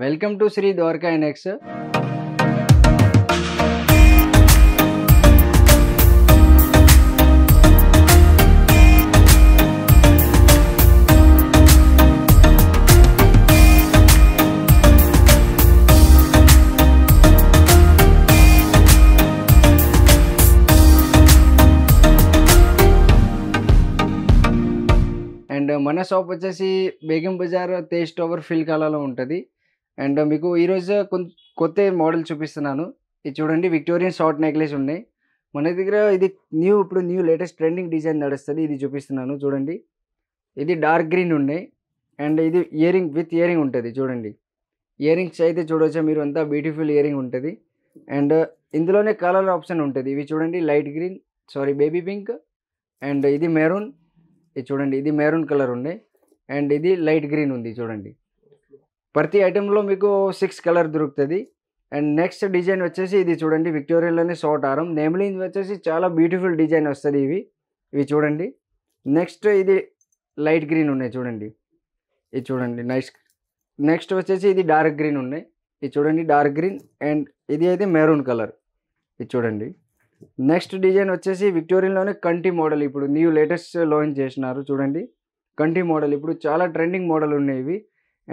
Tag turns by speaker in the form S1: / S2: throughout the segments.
S1: Welcome to Shri Dwaraka annex. And మన shop వచ్చేసి Begum Bazar Tej tower ఫిల్కాలాలో ఉంటుంది. అండ్ మీకు ఈరోజు కొత్త మోడల్ చూపిస్తున్నాను. ఇది చూడండి, విక్టోరియన్ షార్ట్ నెక్లెస్ ఉన్నాయి మన దగ్గర. ఇది ఇప్పుడు న్యూ లేటెస్ట్ ట్రెండింగ్ డిజైన్ నడుస్తుంది. ఇది చూపిస్తున్నాను చూడండి. ఇది డార్క్ గ్రీన్ ఉన్నాయి. అండ్ ఇది విత్ ఇయరింగ్ ఉంటుంది చూడండి. ఇయరింగ్స్ అయితే చూడవచ్చా మీరు, అంతా బ్యూటిఫుల్ ఇయరింగ్ ఉంటుంది. అండ్ ఇందులోనే కలర్ ఆప్షన్ ఉంటుంది. ఇవి చూడండి, light green, baby pink, and ఇది మెరూన్. ఇది చూడండి, ఇది మెరూన్ కలర్ ఉంది. అండ్ ఇది లైట్ గ్రీన్ ఉంది చూడండి. ప్రతి ఐటెంలో మీకు 6 కలర్ దొరుకుతుంది. అండ్ నెక్స్ట్ డిజైన్ వచ్చేసి ఇది చూడండి, విక్టోరియాలోనే షార్ట్ ఆరం నేమ్లీ వచ్చేసి చాలా బ్యూటిఫుల్ డిజైన్ వస్తుంది. ఇవి చూడండి. నెక్స్ట్ ఇది లైట్ గ్రీన్ ఉన్నాయి చూడండి. ఇది చూడండి నైస్. నెక్స్ట్ వచ్చేసి ఇది డార్క్ గ్రీన్ ఉన్నాయి. ఇది చూడండి డార్క్ గ్రీన్. అండ్ ఇది అయితే మెరూన్ కలర్. ఇది చూడండి. నెక్స్ట్ డిజైన్ వచ్చేసి విక్టోరియన్లోనే కంటి మోడల్. ఇప్పుడు న్యూ లేటెస్ట్ లాంచ్ చేసినారు చూడండి. కంటి మోడల్ ఇప్పుడు చాలా ట్రెండింగ్ మోడల్ ఉన్నాయి ఇవి.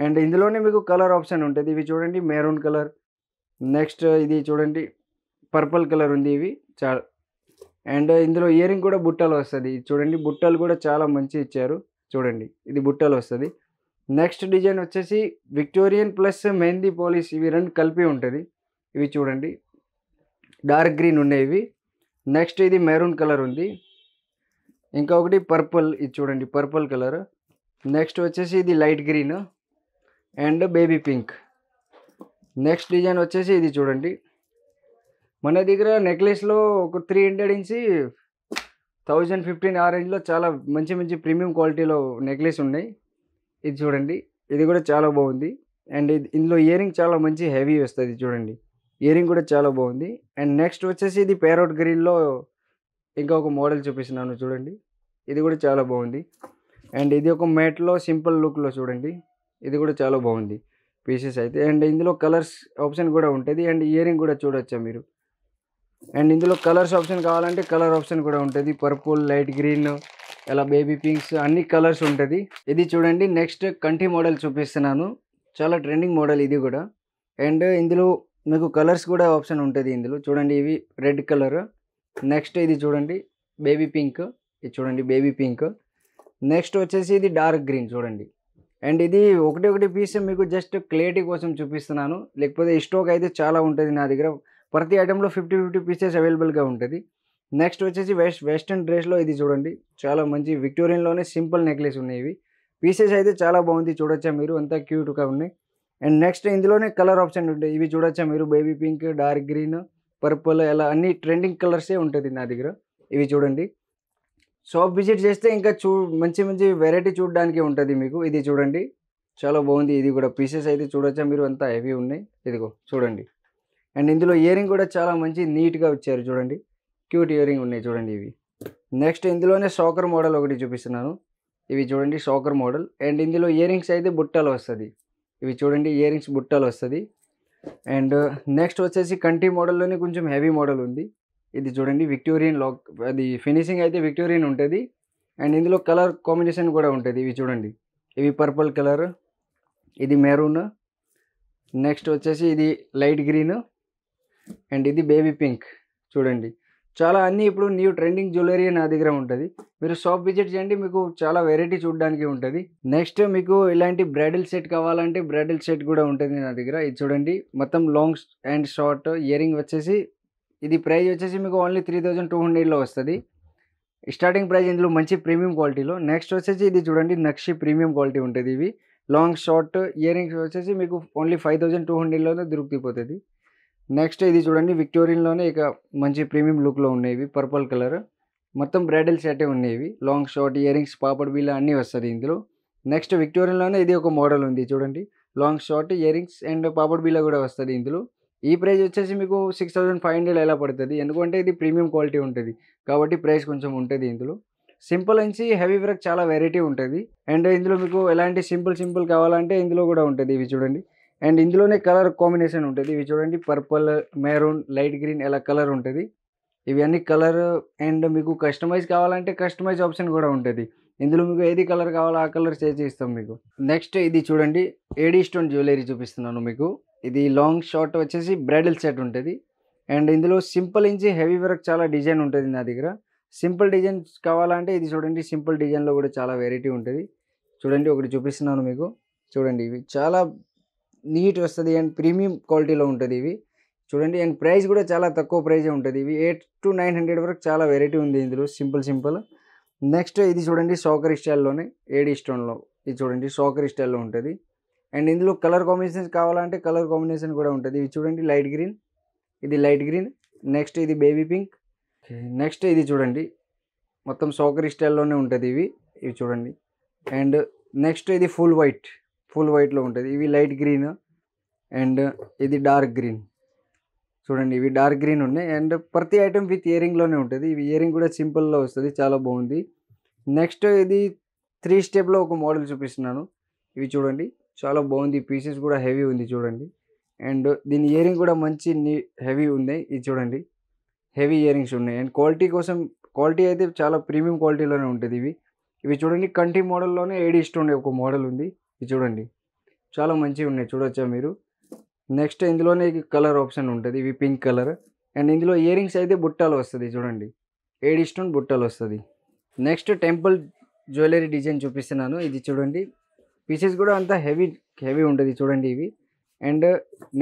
S1: అండ్ ఇందులోనే మీకు కలర్ ఆప్షన్ ఉంటుంది. ఇవి చూడండి, మెరూన్ కలర్. నెక్స్ట్ ఇది చూడండి, పర్పుల్ కలర్ ఉంది. ఇవి చాలా. అండ్ ఇందులో ఇయరింగ్ కూడా బుట్టలు వస్తుంది. చూడండి, బుట్టలు కూడా చాలా మంచి ఇచ్చారు చూడండి. ఇది బుట్టలు వస్తుంది. నెక్స్ట్ డిజైన్ వచ్చేసి విక్టోరియన్ ప్లస్ మెహందీ పాలిష్, ఇవి రెండు కలిపి ఉంటుంది. ఇవి చూడండి, డార్క్ గ్రీన్ ఉన్నాయి ఇవి. నెక్స్ట్ ఇది మెరూన్ కలర్ ఉంది. ఇంకొకటి పర్పుల్, ఇది చూడండి పర్పుల్ కలర్. నెక్స్ట్ వచ్చేసి ఇది light green and baby pink. Next design వచ్చేసి ఇది చూడండి. మన దగ్గర నెక్లెస్లో ఒక 300 నుంచి 1015 ఆ రేంజ్లో చాలా మంచి మంచి ప్రీమియం క్వాలిటీలో నెక్లెస్ ఉన్నాయి. ఇది చూడండి, ఇది కూడా చాలా బాగుంది. అండ్ ఇందులో ఇయరింగ్ చాలా మంచి హెవీ వస్తుంది చూడండి. ఇయరింగ్ కూడా చాలా బాగుంది. అండ్ నెక్స్ట్ వచ్చేసి ఇది ప్యారోట్ గ్రీన్లో ఇంకొక మోడల్ చూపిస్తున్నాను చూడండి. ఇది కూడా చాలా బాగుంది. అండ్ ఇది ఒక మ్యాట్లో సింపుల్ లుక్లో చూడండి. ఇది కూడా చాలా బాగుంది పీసెస్ అయితే. అండ్ ఇందులో కలర్స్ ఆప్షన్ కూడా ఉంటుంది. అండ్ ఇయరింగ్ కూడా చూడొచ్చా మీరు. అండ్ ఇందులో కలర్స్ ఆప్షన్ కావాలంటే కలర్ ఆప్షన్ కూడా ఉంటుంది. పర్పుల్, లైట్ గ్రీన్, ఇలా బేబీ పింక్స్ అన్ని కలర్స్ ఉంటుంది. ఇది చూడండి, నెక్స్ట్ కంటి మోడల్ చూపిస్తున్నాను. చాలా ట్రెండింగ్ మోడల్ ఇది కూడా. అండ్ ఇందులో మీకు కలర్స్ కూడా ఆప్షన్ ఉంటుంది. ఇందులో చూడండి, ఇవి రెడ్ కలర్. నెక్స్ట్ ఇది చూడండి బేబీ పింక్. ఇది చూడండి బేబీ పింక్. నెక్స్ట్ వచ్చేసి ఇది డార్క్ గ్రీన్ చూడండి. అండ్ ఇది ఒకటి పీస్ మీకు జస్ట్ క్లియరిటీ కోసం చూపిస్తున్నాను. లేకపోతే స్టాక్ అయితే చాలా ఉంటుంది నా దగ్గర. ప్రతి ఐటెంలో 50 పీసెస్ అవైలబుల్గా ఉంటుంది. నెక్స్ట్ వచ్చేసి వెస్ట్రన్ డ్రెస్లో ఇది చూడండి, చాలా మంచి విక్టోరియన్లోనే సింపుల్ నెక్లెస్ ఉన్నాయి. ఇవి పీసెస్ అయితే చాలా బాగుంది, చూడొచ్చా మీరు, అంతా క్యూట్గా ఉన్నాయి. అండ్ నెక్స్ట్ ఇందులోనే కలర్ ఆప్షన్ ఉంటాయి. ఇవి చూడొచ్చా మీరు, baby pink, dark green, purple, ఇలా అన్ని ట్రెండింగ్ కలర్సే ఉంటుంది నా దగ్గర. ఇవి చూడండి. షాప్ విజిట్ చేస్తే ఇంకా మంచి మంచి వెరైటీ చూడడానికి ఉంటుంది మీకు. ఇది చూడండి, చాలా బాగుంది. ఇది కూడా పీసెస్ అయితే చూడొచ్చా మీరు, అంతా హెవీ ఉన్నాయి. ఇదిగో చూడండి. అండ్ ఇందులో ఇయరింగ్ కూడా చాలా మంచి నీట్గా వచ్చారు చూడండి. క్యూట్ ఇయరింగ్ ఉన్నాయి చూడండి ఇవి. నెక్స్ట్ ఇందులోనే షాకర్ మోడల్ ఒకటి చూపిస్తున్నాను. ఇవి చూడండి షాకర్ మోడల్. అండ్ ఇందులో ఇయరింగ్స్ అయితే బుట్టలు వస్తుంది. ఇవి చూడండి, ఇయరింగ్స్ బుట్టలు వస్తుంది. అండ్ నెక్స్ట్ వచ్చేసి కంటి మోడల్లోనే కొంచెం హెవీ మోడల్ ఉంది. ఇది చూడండి, విక్టోరియన్ లాక్. అది ఫినిషింగ్ అయితే విక్టోరియన్ ఉంటుంది. అండ్ ఇందులో కలర్ కాంబినేషన్ కూడా ఉంటుంది. ఇవి చూడండి, ఇవి పర్పుల్ కలర్, ఇది మెరూన్, నెక్స్ట్ వచ్చేసి ఇది లైట్ గ్రీన్, అండ్ ఇది బేబీ పింక్. చూడండి, చాలా అన్నీ ఇప్పుడు న్యూ ట్రెండింగ్ జ్యువెలరీ నా దగ్గర ఉంటుంది. మీరు షాప్ విజిట్ చేయండి, మీకు చాలా వెరైటీ చూడడానికి ఉంటుంది. నెక్స్ట్ మీకు ఇలాంటి బ్రైడల్ సెట్ కావాలంటే బ్రైడల్ సెట్ కూడా ఉంటుంది నా దగ్గర. ఇది చూడండి, మొత్తం లాంగ్ అండ్ షార్ట్ ఇయరింగ్ వచ్చేసి ఇది ప్రైస్ వచ్చేసి మీకు ఓన్లీ 3200లో వస్తుంది స్టార్టింగ్ ప్రైస్. ఇందులో మంచి ప్రీమియం క్వాలిటీలో. నెక్స్ట్ వచ్చేసి ఇది చూడండి, నక్షి ప్రీమియం క్వాలిటీ ఉంటుంది. ఇవి లాంగ్ షార్ట్ ఇయరింగ్స్ వచ్చేసి మీకు ఓన్లీ 5200లోనే దొరికిపోతుంది. నెక్స్ట్ ఇది చూడండి, విక్టోరియన్లోనే ఇక మంచి ప్రీమియం లుక్లో ఉన్నాయి. ఇవి పర్పుల్ కలర్, మొత్తం బ్రైడల్ సెటే ఉన్నాయి. ఇవి లాంగ్ షార్ట్ ఇయరింగ్స్, పాపడ్ బిల్ల అన్నీ వస్తుంది ఇందులో. నెక్స్ట్ విక్టోరియన్లోనే ఇది ఒక మోడల్ ఉంది చూడండి, long short earrings and papad బిల్ల కూడా వస్తుంది ఇందులో. ఈ ప్రైస్ వచ్చేసి మీకు 6500 ఎలా పడుతుంది, ఎందుకంటే ఇది ప్రీమియం క్వాలిటీ ఉంటుంది కాబట్టి ప్రైస్ కొంచెం ఉంటుంది ఇందులో. సింపుల్ నుంచి హెవీ వర్క్ చాలా వెరైటీ ఉంటుంది. అండ్ ఇందులో మీకు ఎలాంటి సింపుల్ కావాలంటే ఇందులో కూడా ఉంటుంది. ఇవి చూడండి, అండ్ ఇందులోనే కలర్ కాంబినేషన్ ఉంటుంది. ఇవి చూడండి పర్పుల్, మెరూన్, లైట్ గ్రీన్ ఇలా కలర్ ఉంటుంది. ఇవి అన్ని కలర్ అండ్ మీకు కస్టమైజ్ కావాలంటే కస్టమైజ్ ఆప్షన్ కూడా ఉంటుంది. ఇందులో మీకు ఏది కలర్ కావాలో ఆ కలర్ చేసి ఇస్తాం మీకు. నెక్స్ట్ ఇది చూడండి ఏడీ స్టోన్ జ్యువెలరీ చూపిస్తున్నాను మీకు. ఇది లాంగ్ షార్ట్ వచ్చేసి బ్రైడల్ సెట్ ఉంటుంది. అండ్ ఇందులో సింపుల్ నుంచి హెవీ వర్క్ చాలా డిజైన్ ఉంటుంది నా దగ్గర. సింపుల్ డిజైన్స్ కావాలంటే ఇది చూడండి సింపుల్ డిజైన్‌లో కూడా చాలా వెరైటీ ఉంటది. చూడండి ఒకటి చూపిస్తున్నాను మీకు. చూడండి ఇవి చాలా నీట్ వస్తది అండ్ ప్రీమియం క్వాలిటీలో ఉంటది ఇవి. చూడండి అండ్ ప్రైస్ కూడా చాలా తక్కువ ప్రైజే ఉంటది. ఇవి 800-900 వరకు చాలా వెరైటీ ఉంది ఇందులో సింపుల్. నెక్స్ట్ ఇది చూడండి సోకర్ స్టైల్‌లోనే ఏడీ స్టోన్‌లో. ఇది చూడండి సోకర్ స్టైల్‌లో ఉంటది. అండ్ ఇందులో కలర్ కాంబినేషన్స్ కావాలంటే కలర్ కాంబినేషన్ కూడా ఉంటది. ఇవి చూడండి లైట్ గ్రీన్, ఇది లైట్ గ్రీన్, నెక్స్ట్ ఇది బేబీ పింక్. నెక్స్ట్ ఇది చూడండి మొత్తం సోకర్ స్టైల్‌లోనే ఉంటది ఇవి. ఇవి చూడండి. అండ్ నెక్స్ట్ ఇది ఫుల్ వైట్‌లో ఉంటది. ఇవి లైట్ గ్రీన్ అండ్ ఇది డార్క్ గ్రీన్. చూడండి ఇవి డార్క్ గ్రీన్ ఉన్నాయి. అండ్ ప్రతి ఐటెం విత్ ఇయరింగ్‌లోనే ఉంటది. ఇవి ఇయరింగ్ కూడా సింపుల్‌లో వస్తది. చాలా బాగుంది. నెక్స్ట్ ఇది 3 స్టెప్‌లో ఒక మోడల్ చూపిస్తున్నాను. ఇవి చూడండి చాలా బాగుంది. పీసెస్ కూడా హెవీ ఉంది చూడండి. అండ్ దీని ఇయరింగ్ కూడా మంచి హెవీ ఉన్నాయి. ఇది చూడండి హెవీ ఇయరింగ్స్ ఉన్నాయి. అండ్ క్వాలిటీ అయితే చాలా ప్రీమియం క్వాలిటీలోనే ఉంటది ఇవి. ఇవి చూడండి కంటి మోడల్‌లోనే ఏడీ స్టోన్ ఒక మోడల్ ఉంది. ఇది చూడండి చాలా మంచిగా ఉన్నాయి చూడొచ్చా మీరు. నెక్స్ట్ ఇందులోనే కలర్ ఆప్షన్ ఉంటది. ఇవి పింక్ కలర్. అండ్ ఇందులో ఇయరింగ్స్ అయితే బుట్టాలు వస్తది చూడండి. ఏడీ స్టోన్ బుట్టాలు వస్తది. నెక్స్ట్ టెంపుల్ జ్యువెలరీ డిజైన్ చూపిస్తున్నాను. ఇది చూడండి పీసెస్ కూడా అంతా హెవీ ఉంటది చూడండి ఇవి. అండ్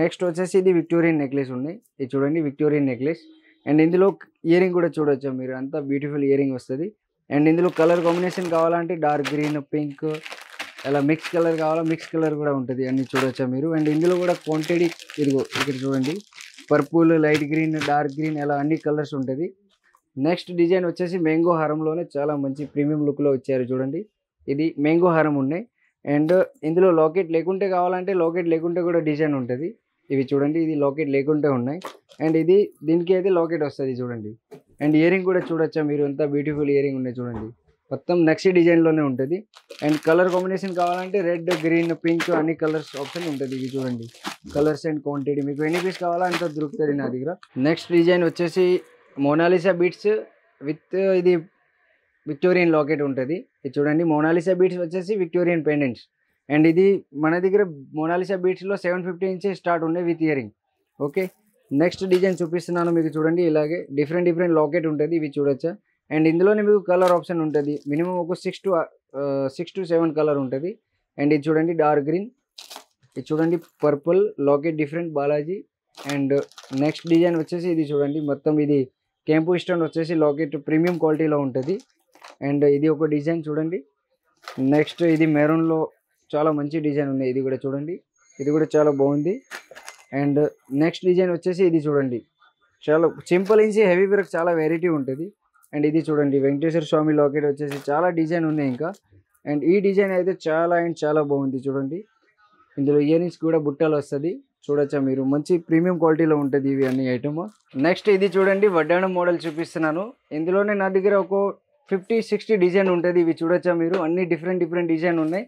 S1: నెక్స్ట్ వచ్చేసి ఇది విక్టోరియన్ నెక్లెస్ ఉన్నాయి. ఇది చూడండి విక్టోరియన్ నెక్లెస్. అండ్ ఇందులో ఇయరింగ్ కూడా చూడొచ్చు మీరు. అంతా బ్యూటిఫుల్ ఇయరింగ్ వస్తది. అండ్ ఇందులో కలర్ కాంబినేషన్ కావాలంటే డార్క్ గ్రీన్, పింక్ అలా మిక్స్ కలర్ కావాలా మిక్స్ కలర్ కూడా ఉంటది. అన్నీ చూడొచ్చా మీరు. అండ్ ఇందులో కూడా క్వాంటిటీ ఇదిగో ఇక్కడ చూడండి purple, light green, dark green అలా అన్ని కలర్స్ ఉంటది. నెక్స్ట్ డిజైన్ వచ్చేసి మ్యాంగో హారంలోనే చాలా మంచి ప్రీమియం లుక్‌లో ఇచ్చారు చూడండి. ఇది మ్యాంగో హారం ఉన్నాయి. అండ్ ఇందులో లాకెట్ లేకుంటే కావాలంటే లాకెట్ లేకుంటే కూడా డిజైన్ ఉంటది. ఇవి చూడండి ఇది లాకెట్ లేకుంటే ఉన్నాయి. అండ్ ఇది దీనికి అయితే లాకెట్ వస్తది చూడండి. అండ్ ఇయరింగ్ కూడా చూడొచ్చా మీరు. ఎంత బ్యూటిఫుల్ ఇయరింగ్ ఉన్నాయి చూడండి. మొత్తం నక్షి డిజైన్‌లోనే ఉంటది. అండ్ కలర్ కాంబినేషన్ కావాలంటే రెడ్, గ్రీన్, పింక్ అన్ని కలర్స్ ఆప్షన్ ఉంటది. ఇవి చూడండి కలర్స్ అండ్ క్వాంటిటీ మీకు ఎన్ని పీస్ కావాలా అంత దొరుకుతది నా దగ్గర. నెక్స్ట్ డిజైన్ వచ్చేసి మోనాలిసా బీడ్స్ విత్ ఇది విక్టోరియన్ లాకెట్ ఉంటది. ఇది చూడండి మోనాలిసా బీడ్స్ వచ్చేసి విక్టోరియన్ పెండెంట్స్. అండ్ ఇది మన దగ్గర మోనాలిసా బీడ్స్‌లో 750 నుంచి స్టార్ట్ ఉన్నాయి with earring. Okay. Next design చూపిస్తున్నాను మీకు చూడండి ఇలాగే డిఫరెంట్ లాకెట్ ఉంటది. ఇవి చూడొచ్చా. అండ్ ఇందులోనే మీకు కలర్ ఆప్షన్ ఉంటది. మినిమమ్ ఒక 6-7 కలర్ ఉంటది. అండ్ ఇది చూడండి డార్క్ గ్రీన్, ఇది చూడండి purple locket different Balaji. And next design వచ్చేసి ఇది చూడండి మొత్తం ఇది కెంపు స్టోన్ వచ్చేసి లాకెట్ ప్రీమియం క్వాలిటీలో ఉంటది. అండ్ ఇది ఒక డిజైన్ చూడండి. నెక్స్ట్ ఇది మెరూన్‌లో చాలా మంచి డిజైన్ ఉన్నాయి. ఇది కూడా చూడండి. ఇది కూడా చాలా బాగుంది. అండ్ నెక్స్ట్ డిజైన్ వచ్చేసి ఇది చూడండి చాలా సింపుల్ నుంచి హెవీ వర్క్ చాలా వెరైటీ ఉంటది. అండ్ ఇది చూడండి వెంకటేశ్వర స్వామి లాకెట్ వచ్చేసి చాలా డిజైన్ ఉన్నాయి ఇంకా. అండ్ ఈ డిజైన్ అయితే చాలా బాగుంది చూడండి. ఇందులో ఇయరింగ్స్ కూడా బుట్టలు వస్తది. చూడొచ్చా మీరు. మంచి ప్రీమియం క్వాలిటీలో ఉంటది ఇవి అన్ని ఐటమ్. నెక్స్ట్ ఇది చూడండి వడ్డాణం మోడల్ చూపిస్తున్నాను. ఇందులోనే నా దగ్గర ఒక 50-60 డిజైన్ ఉంటది. ఇవి చూడొచ్చా మీరు. అన్ని డిఫరెంట్ డిజైన్ ఉన్నాయి.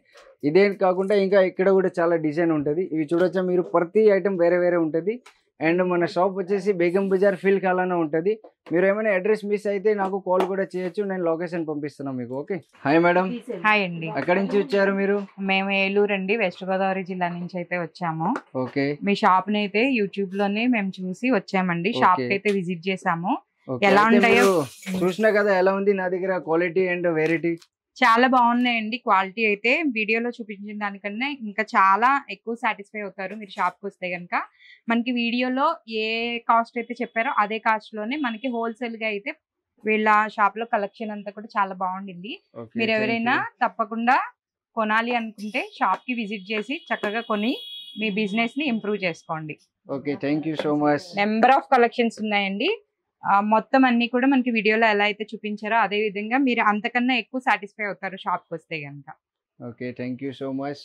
S1: ఇదే కాకుండా ఇంకా ఇక్కడ కూడా చాలా డిజైన్ ఉంటది. ఇవి చూడొచ్చా మీరు. ప్రతి ఐటమ్ వేరే ఉంటది. అండ్ మన షాప్ వచ్చేసి బేగం బజార్ ఫీల్ కాలానే ఉంటది. మీరు ఏమైనా అడ్రస్ మిస్ అయితే నాకు కాల్ కూడా చేయొచ్చు. నేను లొకేషన్ పంపిస్తున్నా మీకు. ఓకే. Hi madam.
S2: హాయ్ అండి.
S1: ఎక్కడి నుంచి వచ్చారు మీరు?
S2: మేము ఏలూరు అండి, వెస్ట్ గోదావరి జిల్లా నుంచి అయితే వచ్చాము.
S1: ఓకే.
S2: మీ షాప్ ని అయితే యూట్యూబ్ లోనే మేము చూసి వచ్చామండి. షాప్ కి అయితే విజిట్ చేసాము.
S1: ఓకే.
S2: ఎలా
S1: అయితే
S2: ఉంటాయో
S1: మీరు చూసినా కదా ఎలా ఉంది నా దగ్గర క్వాలిటీ అండ్ వెరైటీ.
S2: చాలా బాగున్నాయండి. క్వాలిటీ అయితే వీడియోలో చూపించిన దానికన్నా ఇంకా చాలా ఎక్కువ సాటిస్ఫై అవుతారు మీరు షాప్ కి వస్తే గనక. మనకి వీడియోలో ఏ కాస్ట్ అయితే చెప్పారో అదే కాస్ట్ లోనే మనకి హోల్సేల్ గా అయితే వీళ్ళ షాప్ లో కలెక్షన్ అంతా కూడా చాలా బాగుండింది.
S1: ఓకే.
S2: మీరు
S1: థ్యాంక్
S2: ఎవరైనా
S1: యూ.
S2: తప్పకుండా కొనాలి అనుకుంటే షాప్ కి విజిట్ చేసి చక్కగా కొని మీ బిజినెస్ ని ఇంప్రూవ్ చేసుకోండి.
S1: Okay. Thank you so much.
S2: Number of collections ఉన్నాయండి. మొత్తం అన్ని కూడా మనకి వీడియోలో ఎలా అయితే చూపించారో అదే విధంగా మీరు అంతకన్నా ఎక్కువ సాటిస్ఫై అవుతారు షాప్ కి వస్తే గనక.
S1: Okay. Thank you so much.